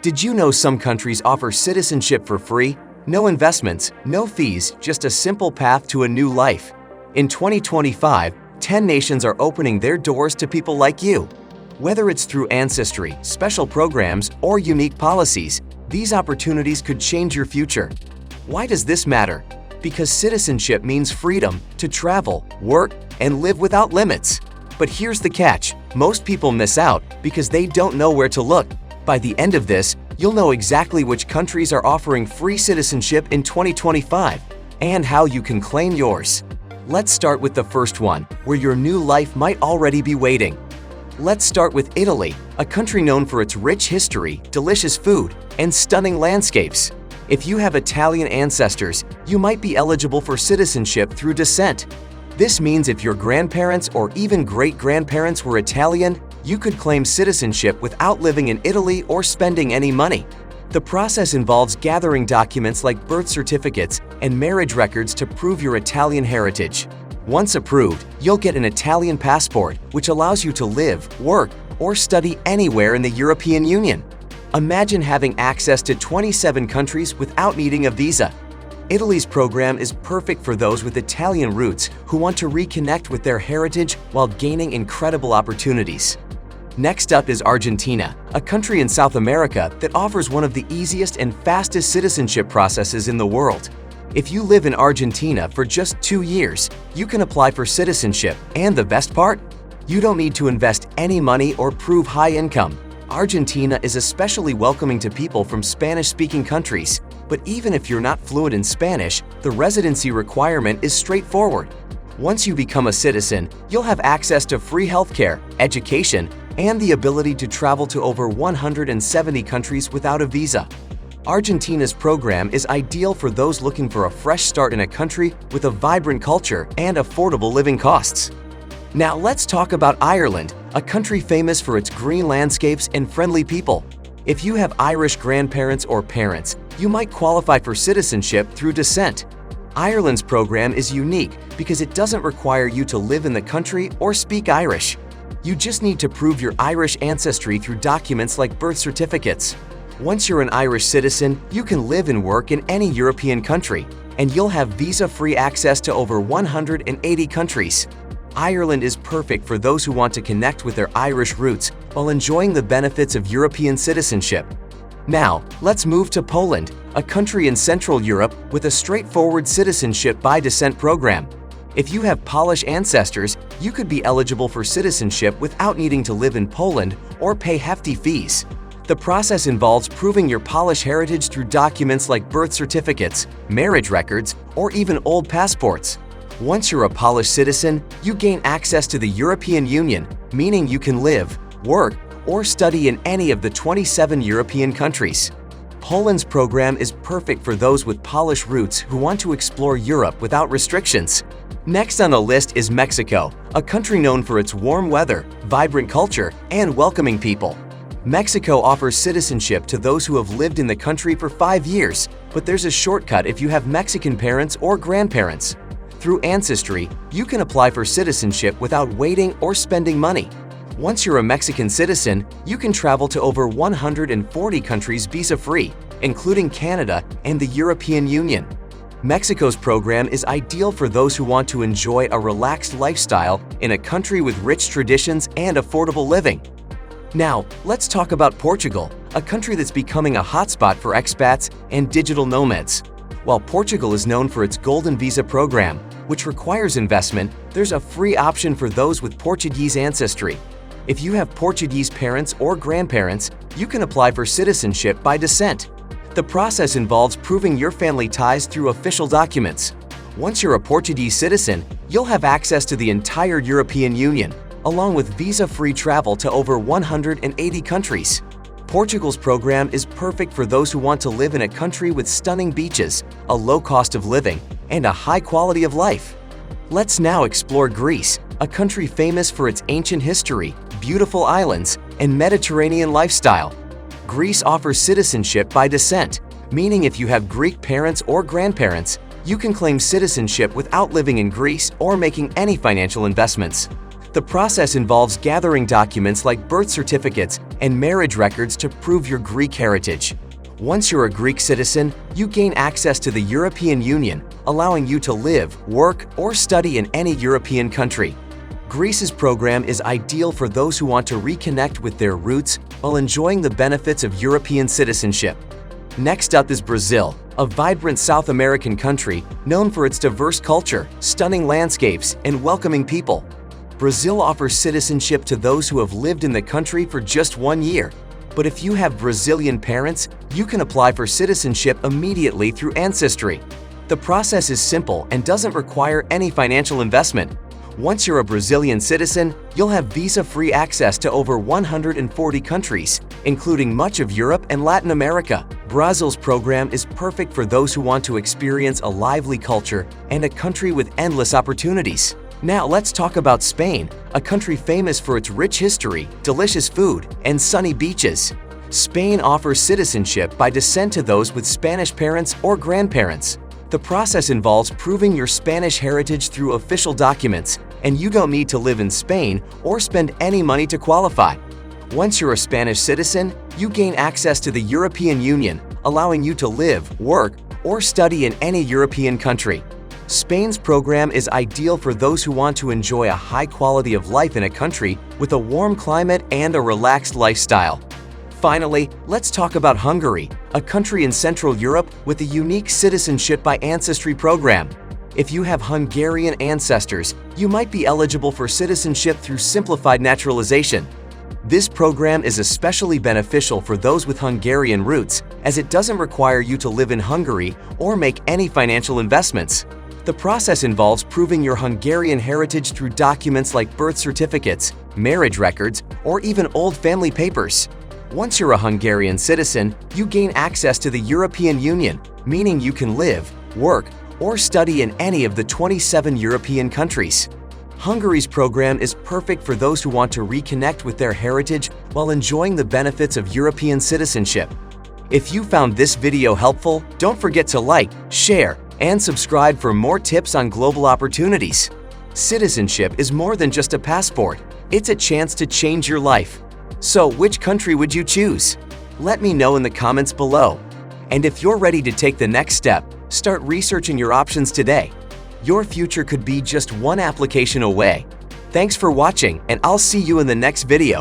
Did you know some countries offer citizenship for free? No investments, no fees, just a simple path to a new life. In 2025, 10 nations are opening their doors to people like you. Whether it's through ancestry, special programs, or unique policies, these opportunities could change your future. Why does this matter? Because citizenship means freedom to travel, work, and live without limits. But here's the catch: most people miss out because they don't know where to look. By the end of this, you'll know exactly which countries are offering free citizenship in 2025 and how you can claim yours. Let's start with the first one, where your new life might already be waiting. Let's start with Italy, a country known for its rich history, delicious food, and stunning landscapes. If you have Italian ancestors, you might be eligible for citizenship through descent. This means if your grandparents or even great-grandparents were Italian, you could claim citizenship without living in Italy or spending any money. The process involves gathering documents like birth certificates and marriage records to prove your Italian heritage. Once approved, you'll get an Italian passport, which allows you to live, work, or study anywhere in the European Union. Imagine having access to 27 countries without needing a visa. Italy's program is perfect for those with Italian roots who want to reconnect with their heritage while gaining incredible opportunities. Next up is Argentina, a country in South America that offers one of the easiest and fastest citizenship processes in the world. If you live in Argentina for just 2 years, you can apply for citizenship, and the best part? You don't need to invest any money or prove high income. Argentina is especially welcoming to people from Spanish-speaking countries, but even if you're not fluent in Spanish, the residency requirement is straightforward. Once you become a citizen, you'll have access to free healthcare, education, and the ability to travel to over 170 countries without a visa. Argentina's program is ideal for those looking for a fresh start in a country with a vibrant culture and affordable living costs. Now let's talk about Ireland, a country famous for its green landscapes and friendly people. If you have Irish grandparents or parents, you might qualify for citizenship through descent. Ireland's program is unique because it doesn't require you to live in the country or speak Irish. You just need to prove your Irish ancestry through documents like birth certificates. Once you're an Irish citizen, you can live and work in any European country, and you'll have visa-free access to over 180 countries. Ireland is perfect for those who want to connect with their Irish roots while enjoying the benefits of European citizenship. Now, let's move to Poland, a country in Central Europe with a straightforward citizenship by descent program. If you have Polish ancestors, you could be eligible for citizenship without needing to live in Poland or pay hefty fees. The process involves proving your Polish heritage through documents like birth certificates, marriage records, or even old passports. Once you're a Polish citizen, you gain access to the European Union, meaning you can live, work, or study in any of the 27 European countries. Poland's program is perfect for those with Polish roots who want to explore Europe without restrictions. Next on the list is Mexico, a country known for its warm weather, vibrant culture, and welcoming people. Mexico offers citizenship to those who have lived in the country for 5 years, but there's a shortcut if you have Mexican parents or grandparents. Through ancestry, you can apply for citizenship without waiting or spending money. Once you're a Mexican citizen, you can travel to over 140 countries visa-free, including Canada and the European Union. Mexico's program is ideal for those who want to enjoy a relaxed lifestyle in a country with rich traditions and affordable living. Now, let's talk about Portugal, a country that's becoming a hotspot for expats and digital nomads. While Portugal is known for its Golden Visa program, which requires investment, there's a free option for those with Portuguese ancestry. If you have Portuguese parents or grandparents, you can apply for citizenship by descent. The process involves proving your family ties through official documents. Once you're a Portuguese citizen, you'll have access to the entire European Union, along with visa-free travel to over 180 countries. Portugal's program is perfect for those who want to live in a country with stunning beaches, a low cost of living, and a high quality of life. Let's now explore Greece, a country famous for its ancient history, beautiful islands, and Mediterranean lifestyle. Greece offers citizenship by descent, meaning if you have Greek parents or grandparents, you can claim citizenship without living in Greece or making any financial investments. The process involves gathering documents like birth certificates and marriage records to prove your Greek heritage. Once you're a Greek citizen, you gain access to the European Union, allowing you to live, work, or study in any European country. Greece's program is ideal for those who want to reconnect with their roots while enjoying the benefits of European citizenship. Next up is Brazil, a vibrant South American country known for its diverse culture, stunning landscapes, and welcoming people. Brazil offers citizenship to those who have lived in the country for just 1 year. But if you have Brazilian parents, you can apply for citizenship immediately through Ancestry. The process is simple and doesn't require any financial investment. Once you're a Brazilian citizen, you'll have visa-free access to over 140 countries, including much of Europe and Latin America. Brazil's program is perfect for those who want to experience a lively culture and a country with endless opportunities. Now let's talk about Spain, a country famous for its rich history, delicious food, and sunny beaches. Spain offers citizenship by descent to those with Spanish parents or grandparents. The process involves proving your Spanish heritage through official documents, and you don't need to live in Spain or spend any money to qualify. Once you're a Spanish citizen, you gain access to the European Union, allowing you to live, work, or study in any European country. Spain's program is ideal for those who want to enjoy a high quality of life in a country with a warm climate and a relaxed lifestyle. Finally, let's talk about Hungary, a country in Central Europe with a unique Citizenship by Ancestry program. If you have Hungarian ancestors, you might be eligible for citizenship through simplified naturalization. This program is especially beneficial for those with Hungarian roots, as it doesn't require you to live in Hungary or make any financial investments. The process involves proving your Hungarian heritage through documents like birth certificates, marriage records, or even old family papers. Once you're a Hungarian citizen, you gain access to the European Union, meaning you can live, work, or study in any of the 27 European countries. Hungary's program is perfect for those who want to reconnect with their heritage while enjoying the benefits of European citizenship. If you found this video helpful, don't forget to like, share, and subscribe for more tips on global opportunities. Citizenship is more than just a passport. It's a chance to change your life. So, which country would you choose? Let me know in the comments below. And if you're ready to take the next step, start researching your options today. Your future could be just one application away. Thanks for watching, and I'll see you in the next video.